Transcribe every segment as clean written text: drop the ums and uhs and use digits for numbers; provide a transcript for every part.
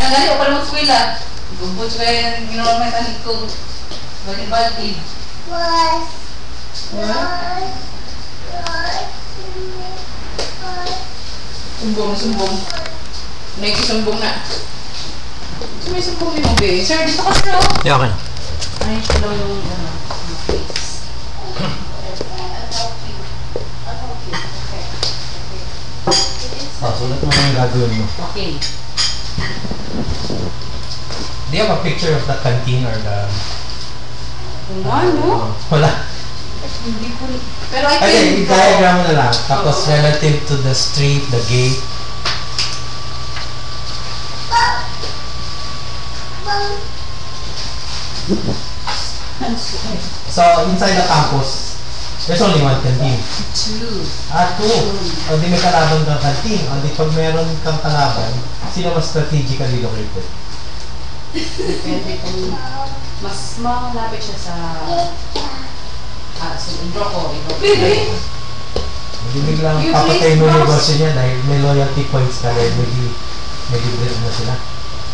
Nagani ko pala mag-skwila. Gumbot ko yung ginawa may tanig ko. Balik-balik. Sumbong. Naikisumbong na. May sumbong ni mo, be. Sir, dito ka, sir. Yeah, okay na. Ay, hello yung face. Sulat mo yung gagawin mo. Okay. Do you have a picture of the canteen or the... Ano? Wala. Hindi ko... Pero I can... Okay, i-diagram mo na lang. Tapos relative to the street, the gate. So, inside the campus, there's only one canteen. Two. Two. O di may kalaban kang canteen. O di pag meron kang kalaban, sino mas strategically located? Depende kung mas malapit siya sa... so Indroco. Hindi biglang papatay mo yung negosyo niya dahil may loyalty points ka dahil may libre na sila.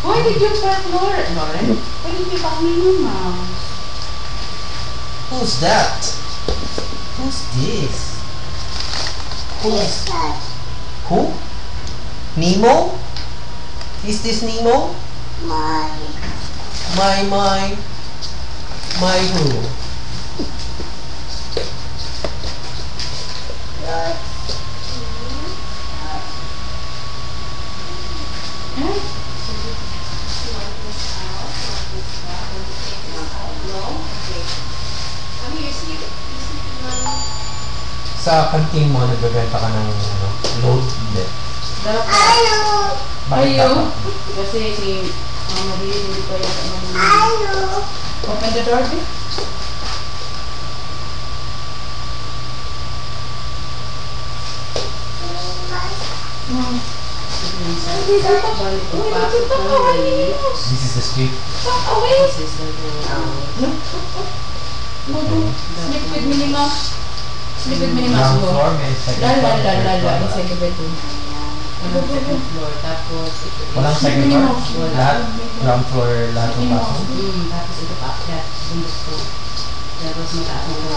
Why did you prank Lauren? Why did you prank me, Mom? Who's that? Who's this? Who's that? Who? Nemo? Is this Nemo? My who? Sa canteen mo, nagbebenta ka ng load? Hindi. Ayaw! Bakit dapat? Kasi si Marie hindi pa yata mabuhay. Open the door, babe. This is the street. This is the door. Sleep with minimum. Sleep with minimum. Ground floor, may second floor. Inside the bedroom. Second floor. Tapos ito. Walang second floor? Lahat? Ground floor, lahat ng baso? Tapos ito pa. Bundok ko. Tapos mataas na yung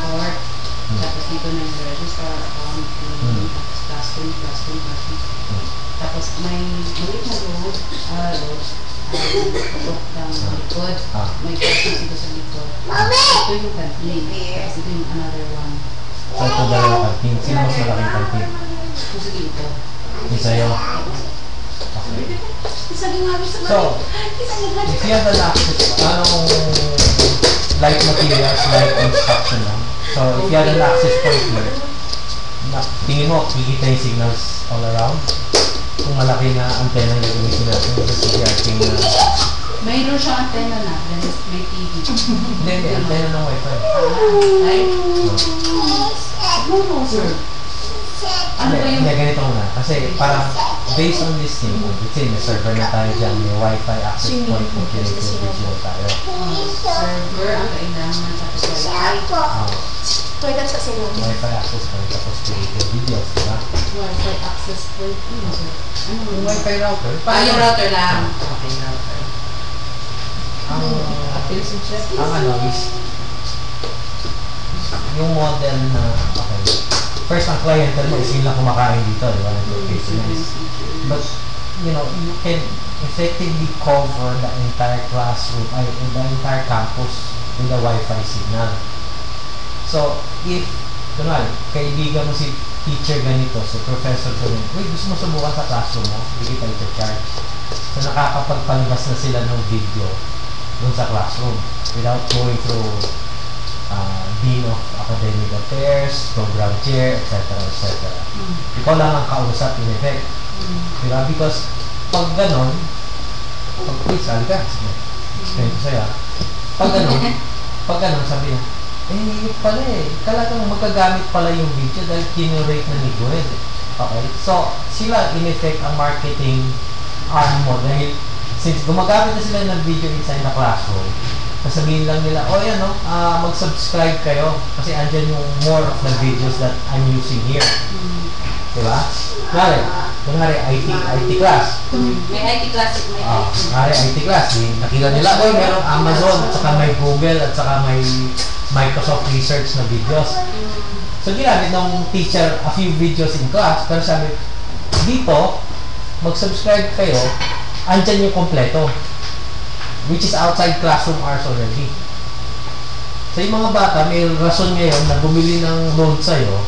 court. Tapos dito na yung register account. Tapos classroom. Tapos may maliit na road. Putok ng likod. May classroom dito sa likod. Ito yung canteen. Tapos ito yung another one. So ito dalawa canteen. Sino mas malaking canteen? Sige ito. Isa yun. Okay. So, if you have an access, anong light materials, light construction lang. So, if you have an access point here, tingin mo, kikita yung signals all around. Kung malaki na antenna yung gamitin natin sa CRT na... Mayroon siyang antenna na, may TV. Hindi, antenna ng Wi-Fi. Right? No, sir. Ano ba yung... Hindi, ganito muna. Kasi parang, based on this thing, let's say may server na tayo dyan, may Wi-Fi access point, may video tayo. Server ang kailangan tapos Wi-Fi. Pwede sa sila. Wi-Fi access point, tapos creative videos, diba? Wi-Fi access point. Yung Wi-Fi router? Yung router lang. Okay, router. Ang ano is, yung model na, okay, first ang clientele mo is yun lang kumakain dito, di ba? But, you know, you can effectively cover the entire classroom, the entire campus with the Wi-Fi signal. So, if, kunwari, kaibigan mo si teacher ganito, si professor ganito, wait, gusto mo subukan sa classroom mo, hindi kita i-charge. So, nakakapagpalabas na sila ng video dun sa classroom without going through Dean of Academic Affairs, Program Chair, etc. etc. Ikaw lang ang kausap in effect. Diba? Because pag ganon, please, alika, explain ko sa'yo. Pag ganon, sabi niya, yun pala talagang magagamit pala yung video dahil kinurate na ni Gwen. Okay? So, sila in effect ang marketing arm mo dahil since gumagamit na sila ng video inside the classroom, sasabihin lang nila, mag-subscribe kayo kasi andyan yung more of the videos that I'm using here. Diba? Kaya, Kunwari, IT class. May IT class, may IT. Kunwari, IT class. Nakita nila, merong Amazon, at saka may Google, at saka may Microsoft Research na videos. So, ginamit ng teacher a few videos in class, pero sabi, dito, mag-subscribe kayo, andyan yung kompleto. Which is outside classroom hours already. So, yung mga bata, may rason ngayon na bumili ng load sa'yo,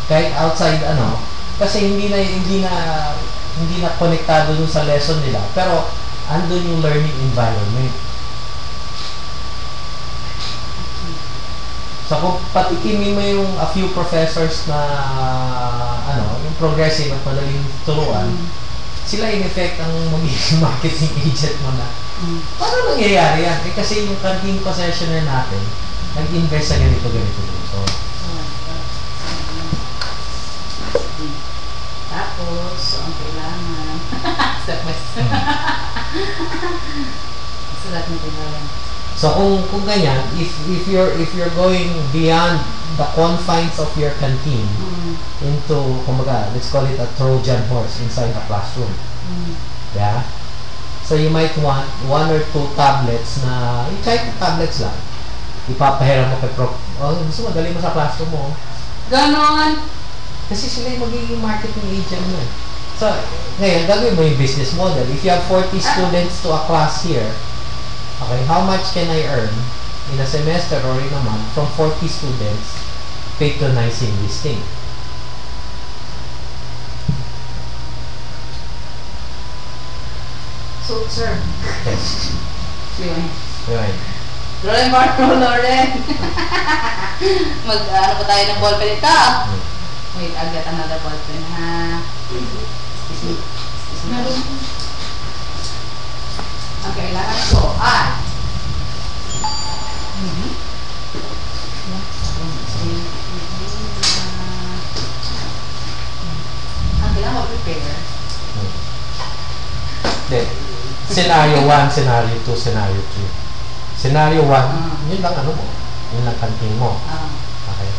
kahit outside, kasi hindi na konektado dun sa lesson nila, pero andun yung learning environment. So, kung patikimin mo yung a few professors na yung progressive at madaling turuan, sila in effect ang magiging marketing agent mo na. Paano nangyayari yan? Kasi yung canteen possessioner natin, nag-invest sa ganito. Tapos, so ang kailangan step by step. Sulat mo din. So kung ganyan, if you're going beyond the confines of your canteen into, kumbaga, let's call it a Trojan horse inside the classroom. Yeah? So you might want 1 or 2 tablets na, kahit tablets lang, ipapahiram mo kay prof. Gusto mo, dali mo sa classroom mo. Ganon! Kasi sila yung magiging marketing agent mo. So, ngayon, gagawin mo yung business model. If you have 40 students to a class here, okay, how much can I earn in a semester or in a month from 40 students patronizing this thing? So, sir. Yes. Yun. Loren. Mag-ano pa tayo ng ballpen ito? Wait, I'll get another ballpen, ha? Excuse me. Ang kailangan ko ay ang kailangan ko prepare. Scenario 1, Scenario 2, Scenario 3. Scenario 1, yun lang yun lang canteen mo. Okay.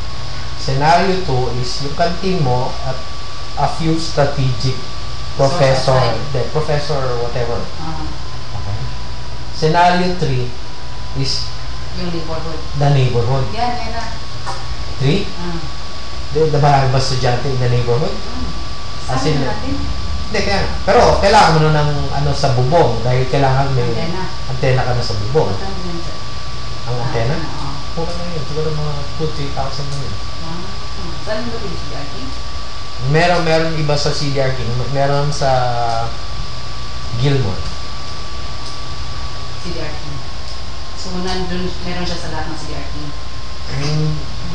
Scenario 2 is yung canteen mo at a few strategic professor whatever. Okay. Scenario 3 is Yung neighborhood. the neighborhood. Yan na. 3? Marami ba estudyante in the neighborhood? As in, natin? Hindi, kaya pero kailangan mo na ng sa bubong dahil kailangan may antena ka na sa bubong. Ang antena? Oo na yun. Siguro mga 2,000-3,000 na yun. Saan mo din CDR King? Meron iba sa CDR King. Meron sa Gilmore. CDR King. So, nandun, meron siya sa lahat ng CDR King?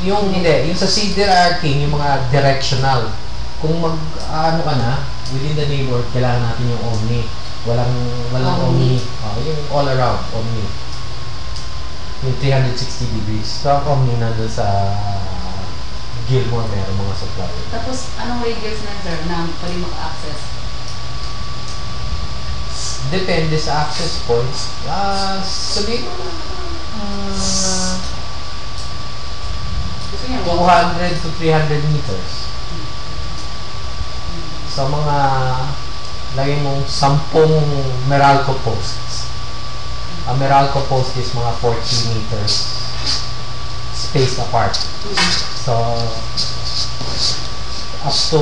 Yung sa CDR King, yung mga directional. Kung ka na, within the neighborhood, kailangan natin yung Omni. Walang Omni. Yung all around, Omni. Yung 360 degrees. So, ang Omni nandun sa Gilmore, meron mga supplier. Tapos, anong radius na sir na pwede maka-access? Depende sa access points. Sabihin mo na, 200 to 300 meters. So, mga lagay mong 10 Meralco posts. Ang Meralco post is mga 40 meters spaced apart. So, up to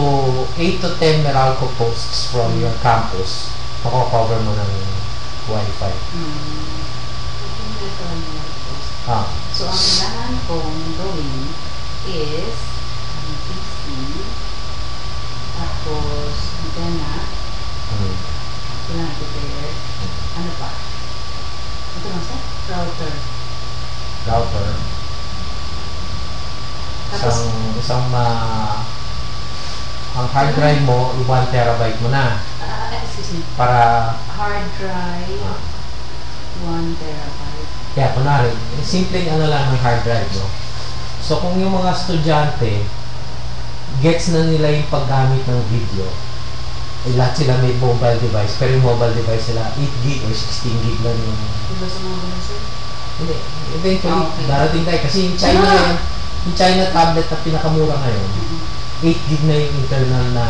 8 to 10 Meralco posts from your campus, mako-cover mo ng Wi-Fi. So, ang kailangan kong gawin is PC, tapos antena, kailangan prepare, ano pa? Ito lang sa? Router. Tapos, ang hard drive mo, 1 terabyte mo na. Excuse me. Para hard drive, 1 terabyte. Kaya, kunwari, simpleng lang ng hard drive, no? So, kung yung mga estudyante, gets na nila yung paggamit ng video, lahat sila may mobile device, pero yung mobile device sila, 8 gig or 16 gig lang yung... Diba sa mga ganun, sir? Hindi. Eventually, darating tayo. Kasi yung China tablet na pinakamura ngayon, 8 gig na yung internal na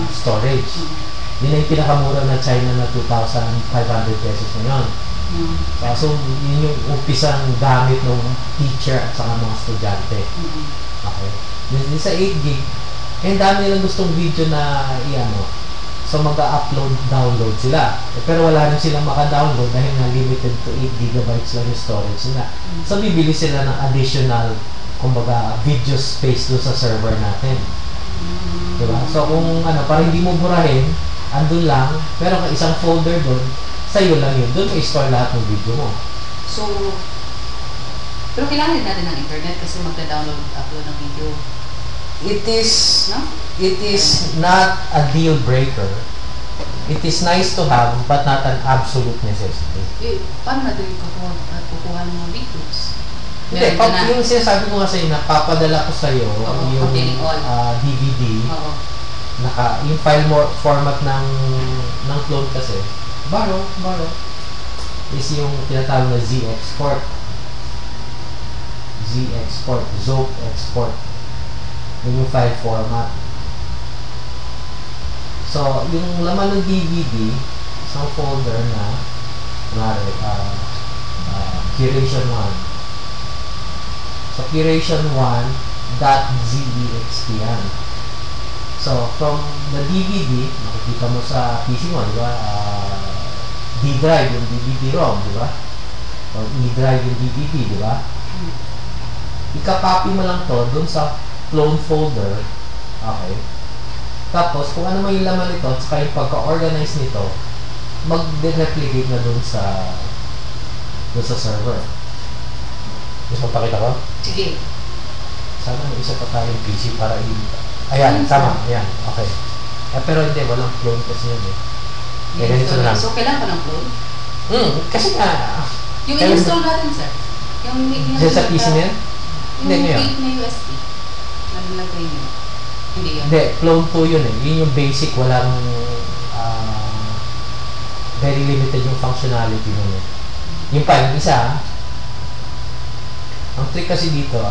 storage. Yun na yung pinakamura na China na 2,500 pesos ngayon. So, yun yung umpisang gamit ng teacher at saka mga estudyante. Okay. Yung sa 8 gig, ang dami nilang gustong video na i-ano. So, mag-upload, download sila. Pero wala rin silang maka-download dahil nga limited to 8 gigabytes lang yung storage nila. So, bibili sila ng additional, kumbaga, video space doon sa server natin. Diba? So, kung ano, para hindi mo burahin, andun lang, meron ka isang folder doon, sa'yo lang yun. Doon mo i-store lahat ng video mo. So, pero kailangan din natin ng internet kasi magda-download, upload ng video. It is, No? it is not a deal breaker. It is nice to have, but not an absolute necessity. Eh, paano natin kukuha ng mga videos? Hindi, Meron ka na. yung sinasabi ko nga sa'yo, napapadala ko sa'yo yung containing all. DVD, Oo. yung file format ng clone kasi, borrow, is yung tinatawag na Z-export. Z-export, Zope export. Yun yung file format. So, yung laman ng DVD, isang folder na, kunwari, Curation 1. So, Curation 1.zext yan. So, from the DVD, makikita mo sa PC mo, di ba? D-drive yung DVD-ROM, di ba? O E-drive yung DVD, di ba? Ika-copy mo lang to dun sa clone folder. Okay. Tapos, kung ano man yung laman nito, at saka yung pagka-organize nito, mag-replicate na dun sa server. Gusto mo pakita ko? Sige. Sana may isa pa tayong PC para ayan, tama. Ayan, okay. Pero hindi, walang clone kasi yun eh. Ganito na lang. So, kailangan pa ng clone? Kasi nga, Yung i-install natin, sir. Yung dyan sa PC na yan? Hindi, yung ngayon. fake na USB. Nalagay nyo. Hindi yun. Hindi, clone 2 yun eh. Yun yung basic, walang very limited yung functionality nun eh. Yung pa, yung isa, ang trick kasi dito,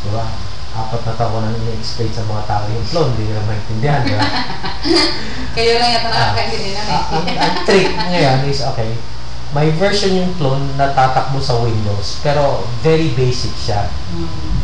di ba? 4 na taon ko nang ina-explain sa mga tao yung clone, hindi nila maintindihan, di ba? Kayo lang yata nakakaintindihan namin. Ang trick ngayon is, okay, may version yung clone na tatakbo sa Windows, pero very basic siya.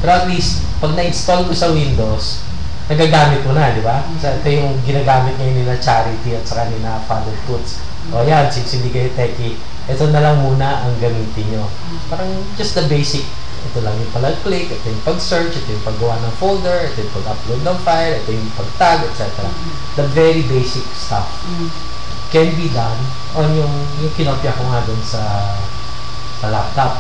Pero at least, pag na-install mo sa Windows, nagagamit mo na, di ba? So, ito yung ginagamit ngayon nila Charity at saka nila Father Puts. O yan, since hindi kayo techie, ito na lang muna ang gamitin nyo. Parang just the basic. Ito lang yung pag-click, ito yung pag-search, ito yung paggawa ng folder, ito yung pag-upload ng file, ito yung pag-tag, etc. The very basic stuff can be done on yung kinopya ko nga dun sa laptop.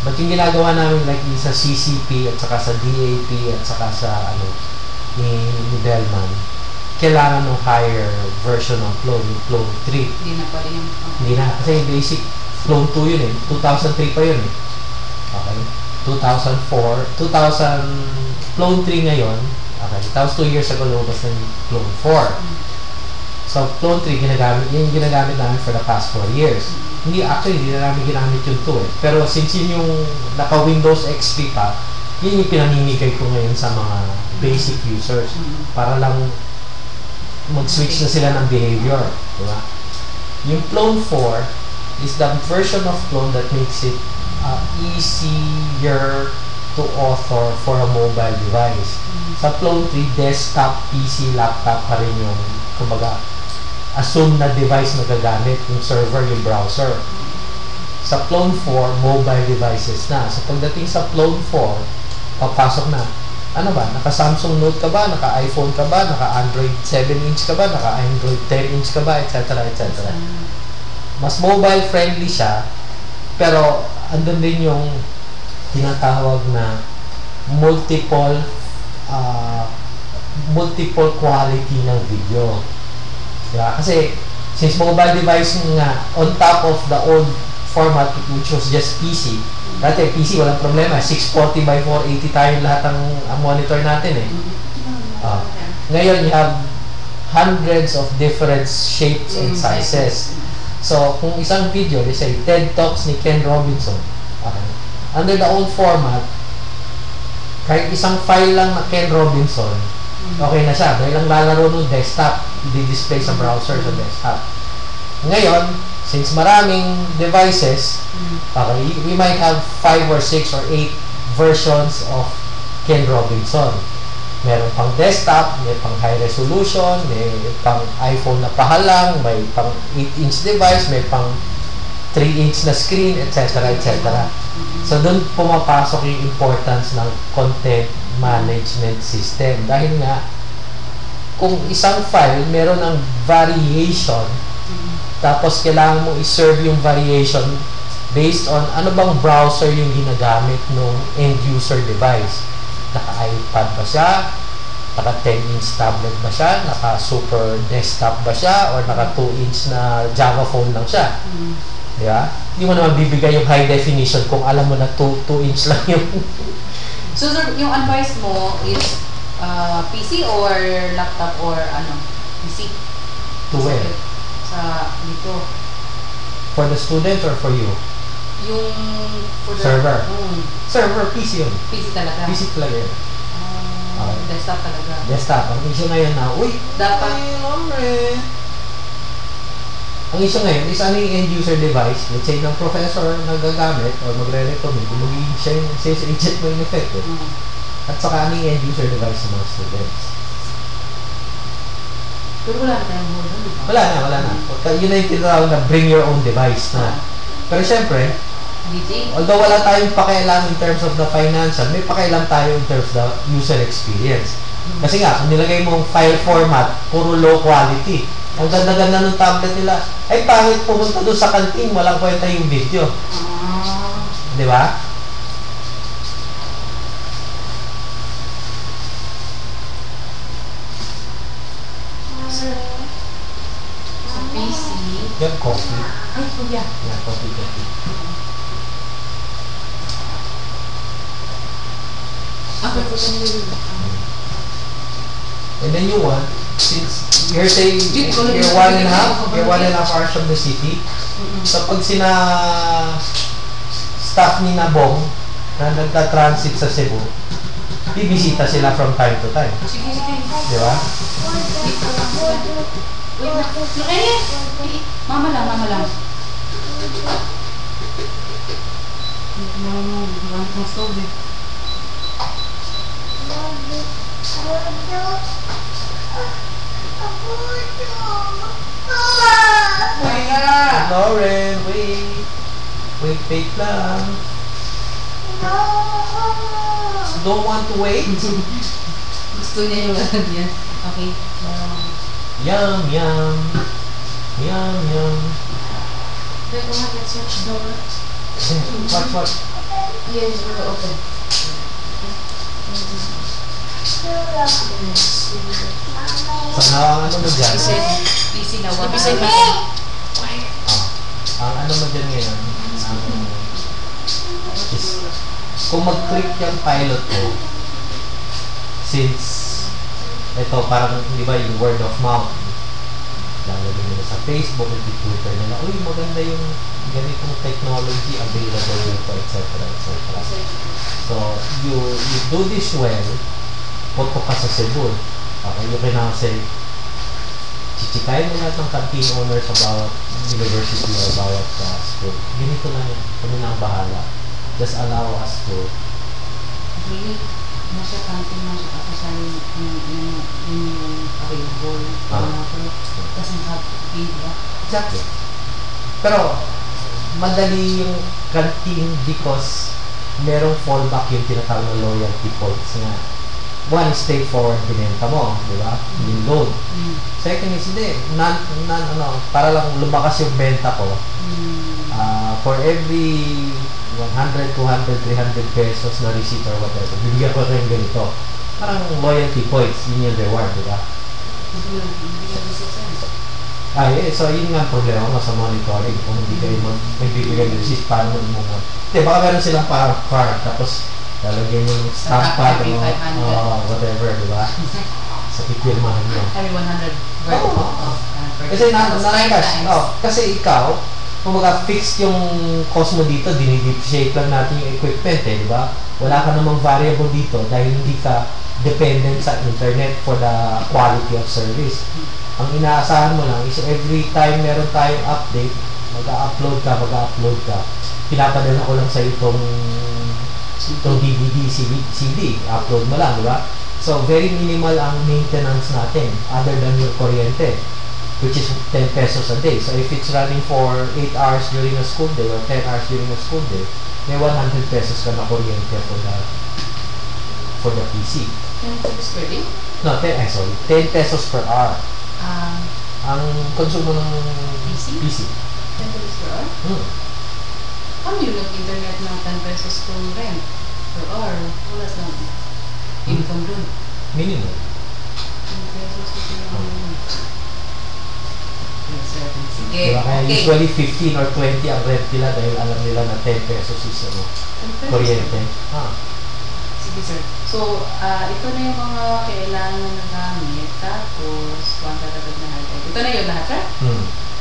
But yung ginagawa namin like sa CCP at saka sa DAP at saka sa ni Bellman, kailangan ng higher version ng clone, yung clone 3. Hindi na pala yung... Hindi na, kasi yung basic clone 2 yun eh. 2003 pa yun eh. Okay? 2004, clone 3 ngayon. Okay, tapos 2 years ago lumabas ng clone 4. So, clone 3, yung ginagamit namin for the past 4 years. Hindi na namin ginamit yung 2 eh. Pero since yun yung naka-Windows XP pa, yun yung pinamimigay ko ngayon sa mga basic users. Para lang mag-switch na sila ng behavior. Diba? Yung clone 4 is the version of clone that makes it easier to author for a mobile device. Sa clone 3, desktop, PC, laptop pa rin yung, kumbaga, assume na device na gagamit, yung server, yung browser. Sa clone 4, mobile devices na. So pagdating sa clone 4, papasok na. Ano ba? Naka-Samsung Note ka ba? Naka-iPhone ka ba? Naka-Android 7-inch ka ba? Naka-Android 10-inch ka ba? Etc. etc. Mas mobile friendly siya, pero andun din yung tinatawag na multiple quality ng video. Diba? Kasi since mobile device nga on top of the old format which was just PC, dati PC walang problema, 640 by 480 tayo lahat ang monitor natin eh. Ngayon you have hundreds of different shapes and sizes. So kung isang video, let's say TED Talks ni Ken Robinson, okay, under the old format, kahit isang file lang na Ken Robinson, Okay na siya. Dahil ang lalaro ng desktop, i-display sa browser sa desktop. Ngayon, since maraming devices, okay, we might have 5 or 6 or 8 versions of Ken Robinson. Meron pang desktop, may pang high resolution, may pang iPhone na pahalang, may pang 8-inch device, may pang 3-inch na screen, etc. etc. So, doon pumapasok yung importance ng content management system. Dahil nga, kung isang file, meron ng variation, tapos kailangan mo i-serve yung variation based on ano bang browser yung ginagamit ng end-user device. Naka-iPad ba siya? Naka-10-inch tablet ba siya? Naka-super desktop ba siya? Or naka-2-inch na Java phone lang siya? Diba? Hindi mo naman bibigay yung high definition kung alam mo na 2-inch lang yung... So, sir, yung advice mo is PC or laptop or ano? PC? To where? Sa dito. For the student or for you? Yung for the server. Server, PC yun. PC talaga. PC talaga yun. Okay. Desktop talaga. Desktop. Ang issue ngayon na, uy, dapat. Ang issue ngayon is ano yung end-user device, let's say ng professor na gagamit or magre-recommend, magiging siya yung sales agent mo yung effect. At saka ano yung end-user device ng mga students. Pero wala na tayong hold on. Wala na. Yun na yung tinatawag na bring your own device na. Pero syempre, although wala tayong pakialam in terms of the financial, may pakialam tayo in terms of the user experience. Kasi nga, kung nilagay mo ang file format, puro low quality. Ang ganda-ganda ng tablet nila, ay pangit pumunta doon sa kantin, walang kwenta yung video. Di ba? Sa PC. Yan, coffee. Ay, kuya. Yan, coffee. Ako po And then you want, since you're saying you're 1.5 hours from the city, so pag staff ni Nabong na nagta-transit sa Cebu, bibisita sila from time to time. Sige. Di ba? Wait, mama lang. Ang stove eh. Lauren, wait lang. Don't want to wait? Gusto niya yung ano yan. Okay. Yum. Wait, let's watch the What? Yes, we're open. So, ano mo dyan? PC na 1. Ang ano mo dyan ngayon, is, kung mag-click yung pilot ko, since, ito parang, di ba, yung word of mouth, lalagay nila sa Facebook, Twitter nila, uy, maganda yung ganitong technology available dito, etc. So, you do this well, punto ka sa Cebu. Okay, you can now say, chichikayin mo lahat ng canteen owner sa bawat university or bawat school. Ganito lang yun. Kami na ang bahala. Just allow us to... Really? Nasa canteen na siya tapos yung available. Doesn't have to be, yeah? Exactly. Pero, madali yung canteen because merong fallback yung tinatawag na loyalty points nga. One, straightforward binenta mo, di ba? Yung load. Second is, hindi, para lang lumakas yung benta ko, for every 100, 200, 300 pesos na receipt or whatever, bibigyan ko rin ganito. Parang loyalty points, yun yung reward, di ba? So yun nga ang problema mo sa monitoring. Kung hindi kayo magbibigay ng receipt, paano mo mo? Di, baka meron silang parang card, tapos lalagyan yung stamp pad o whatever, di ba? Sa pipirmahan nyo. Every 100 Kasi kasi ikaw, kumbaga fixed yung cost mo dito, dinidepreciate lang natin yung equipment di ba? Wala ka namang variable dito dahil hindi ka dependent sa internet for the quality of service. Ang inaasahan mo lang is every time meron tayong update, mag-upload ka, pinapadala ko lang sa itong DVD, CD, upload mo lang, di ba? So, very minimal ang maintenance natin other than your kuryente, which is 10 pesos a day. So, if it's running for 8 hours during a school day or 10 hours during a school day, may 100 pesos ka na kuryente for the PC. 10 pesos per day? No, 10 pesos per hour. Ang konsumo ng PC. 10 pesos per hour? Paano yung nag-internet na 10 pesos per rent per hour? Wala sa income dun. Minimum. 10 pesos per hour. Yes, sir. Sige, Diba? Kaya okay. usually 15 or 20 ang rent nila dahil alam nila na 10 pesos is 10 pesos. kuryente. Sige, sir. So, ito na yung mga kailangan na gamit. Tapos, one tatagad na hard. Ito na yun lahat, sir?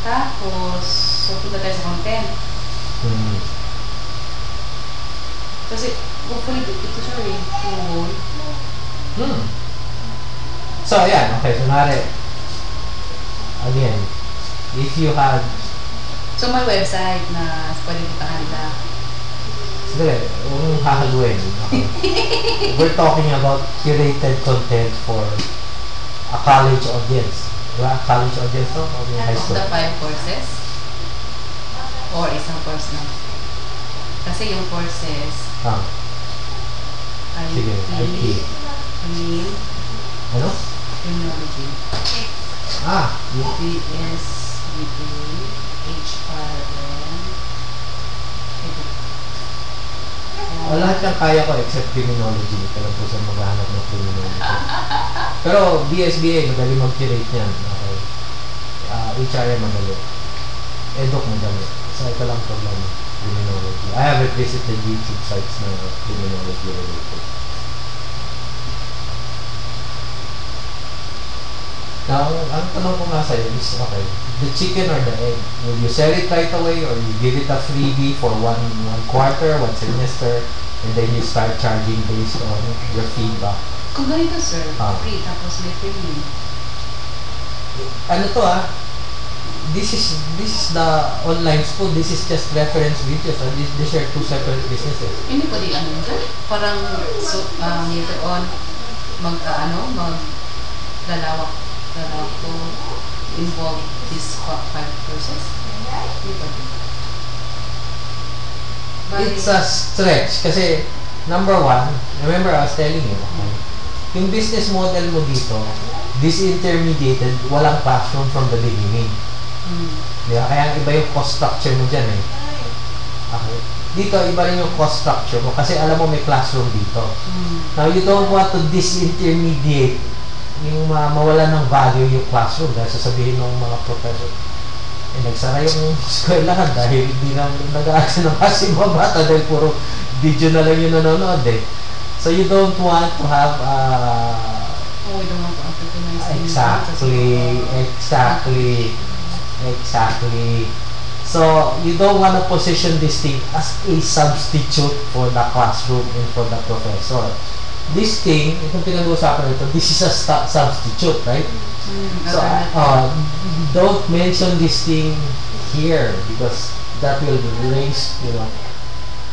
Tapos, so punta tayo sa content. Kasi, hopefully, ito siya yung whole. So, ayan. Okay, kunwari, again, if you had, So, may website na pwede puntahan nila. sige, huwag mong hahaluin. Okay. We're talking about curated content for a college audience. Diba? College audience to? O may high Of school? the 5 courses? Or isang course na? Kasi yung courses, Sige, IT. Criminology, Ano? Criminology, Yung BS, BP, HRM, lahat ng kaya ko except criminology. Talagang po sa maghahanap ng criminology. Pero BSBA, madali mag-curate yan. Okay. HRM madali. Eduk madali. So ito lang problema. Criminology. I haven't visited YouTube sites na criminology related. Now, ang tanong ko nga sa'yo is, okay, the chicken or the egg? Will you sell it right away or you give it a freebie for one quarter, one semester, and then you start charging based on your feedback? Kung ganito, sir, free, tapos may premium. Ano to this is the online school, this is just reference videos, and these are two separate businesses. Hindi pwede sir? Parang, so, later on, maglalawak ko involve these 5 courses? Hindi pwede. It's a stretch kasi number one, remember I was telling you, yung business model mo dito, disintermediated, walang classroom from the beginning. Diba? Kaya iba yung cost structure mo dyan Okay. Dito, iba rin yung cost structure mo kasi alam mo may classroom dito. Now, you don't want to disintermediate yung mawala ng value yung classroom dahil sasabihin ng mga professor, nagsara yung eskwelahan dahil hindi na nag-aaral ng kasi mga bata dahil puro video na lang yung nanonood So you don't want to have we don't want to advertise exactly. So you don't want to position this thing as a substitute for the classroom and for the professor. This thing, itong pinag-uusapan ito, this is a substitute, right? So, don't mention this thing here because that will raise,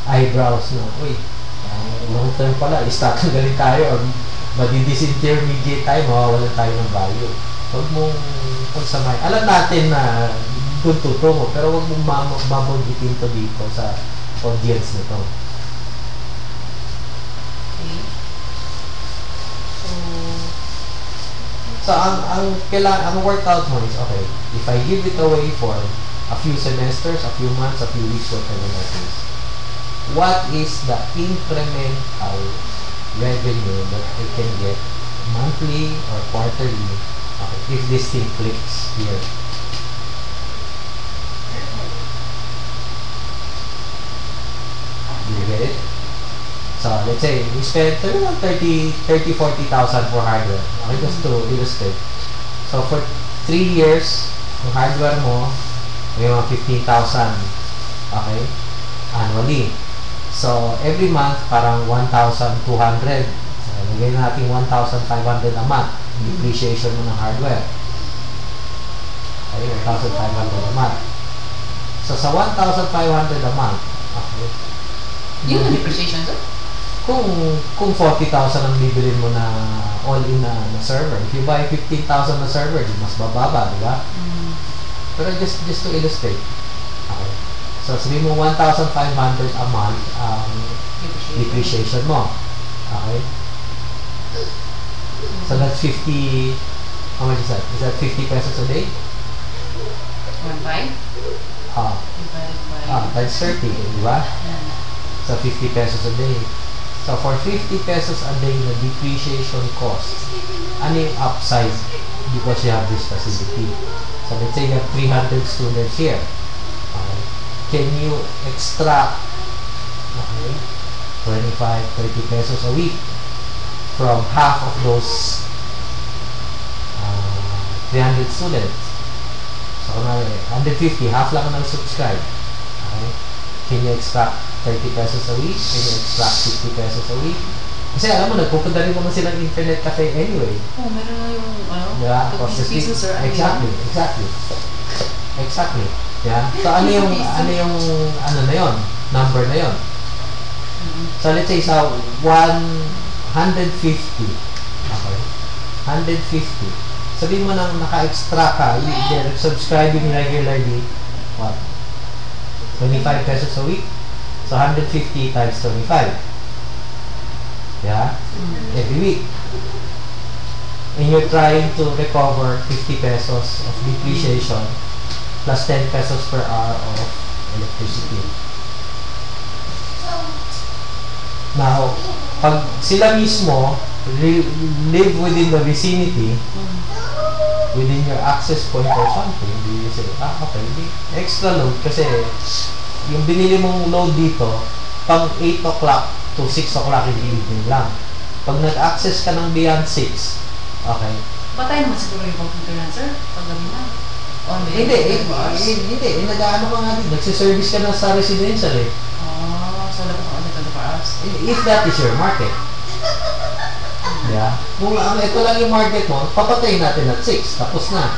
eyebrows na, long term pala, istatanggalin tayo or madidisintermediate tayo, mawawalan tayo ng value. Huwag mong pagsamay. Alam natin na doon tuturo mo, pero huwag mong babanggitin to dito sa audience nito. Okay. So, ang workout mo is, okay, if I give it away for a few semesters, a few months, a few weeks, whatever that is, what is the incremental revenue that I can get monthly or quarterly if this thing clicks here? Do you get it? So, let's say, we spent 30,000, 40,000 for hardware. Okay, just to illustrate. So, for 3 years, yung hardware mo, May mga 15,000. Okay? Annually. So, every month, parang 1,200. So, lagay natin 1,500 a month. Depreciation mo ng hardware. Okay, 1,500 a month. So, sa 1,500 a month, okay, Yun ang depreciation to? kung 40,000 ang bibilin mo na all-in na server. If you buy 15,000 na server, di mas bababa, di ba? Pero just to illustrate. Okay. So, sabihin mo 1,500 a month ang depreciation mo. Okay? So, that's 50, how much is that? Is that 50 pesos a day? 1.5? Divided by... Times 30, di ba? So, 50 pesos a day. So, for 50 pesos a day na depreciation cost, ano yung upside because you have this facility? So, let's say you have 300 students here. Okay. Can you extract 25, 30 pesos a week from half of those 300 students? So, kunwari, 150, half lang ang subscribe. Okay. Can you extract 30 pesos a week? Can you extract 50 pesos a week? Kasi alam mo, nagpupunta rin naman silang internet cafe anyway. Meron na yung, Yeah, piso or Exactly. Yeah. So, ano yung na yon? Number na yon. So, let's say, sa 150. Okay. 150. Sabihin mo nang naka-extra ka, they're subscribing regularly, what? 25 pesos a week. So, 150 times 25. Yeah? Every week. And you're trying to recover 50 pesos of depreciation plus 10 pesos per hour of electricity. Now, pag sila mismo live within the vicinity, within your access point or something, you say, okay, extra load kasi yung binili mong load dito, pang 8 o'clock to 6 o'clock in the evening lang. Pag nag-access ka ng beyond 6, okay. Patay naman siguro yung computer na, sir, pag gabi na. Hindi. Nag-ano ka nga din. Nagsiservice ka na sa residential eh. So dapat ako dito para us. If that is your market. Yeah. Kung ito lang yung market mo, papatayin natin at 6. Tapos na.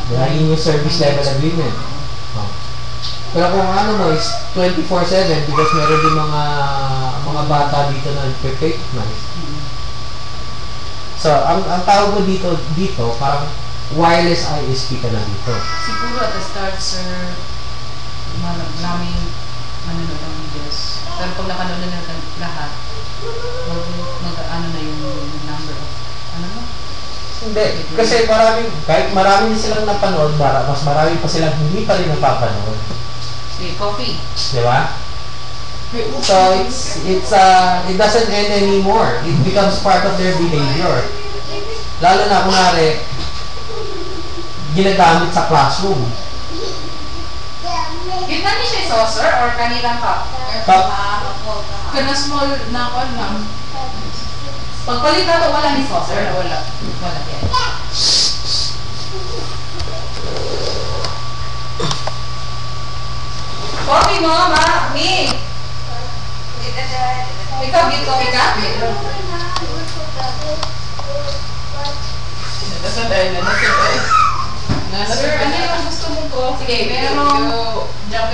Yeah, yun yung service level agreement. Pero kung ano mo is 24/7 because meron din mga bata dito na nagpe-patronize. So, ang tawag mo dito, parang wireless ISP ka na dito. Siguro at the start, sir, maraming manonood ng videos. Pero pag nakanood na lahat, mag-ano na yung number of, Hindi. Kasi kahit marami silang napanood, mas marami pa silang hindi pa rin napapanood. Coffee. Diba? So, it doesn't end anymore. It becomes part of their behavior. Lalo na kunwari, ginagamit sa classroom. Kita niya siya saucer or kanilang cup? Kana small na ako lang. Pagpalit na ito, wala ni saucer? Wala. Wala yan. Coffee mo, ma! Mi! Ikaw, get coffee ka? Sir, ano yung gusto mong coffee? Sige, merong jump.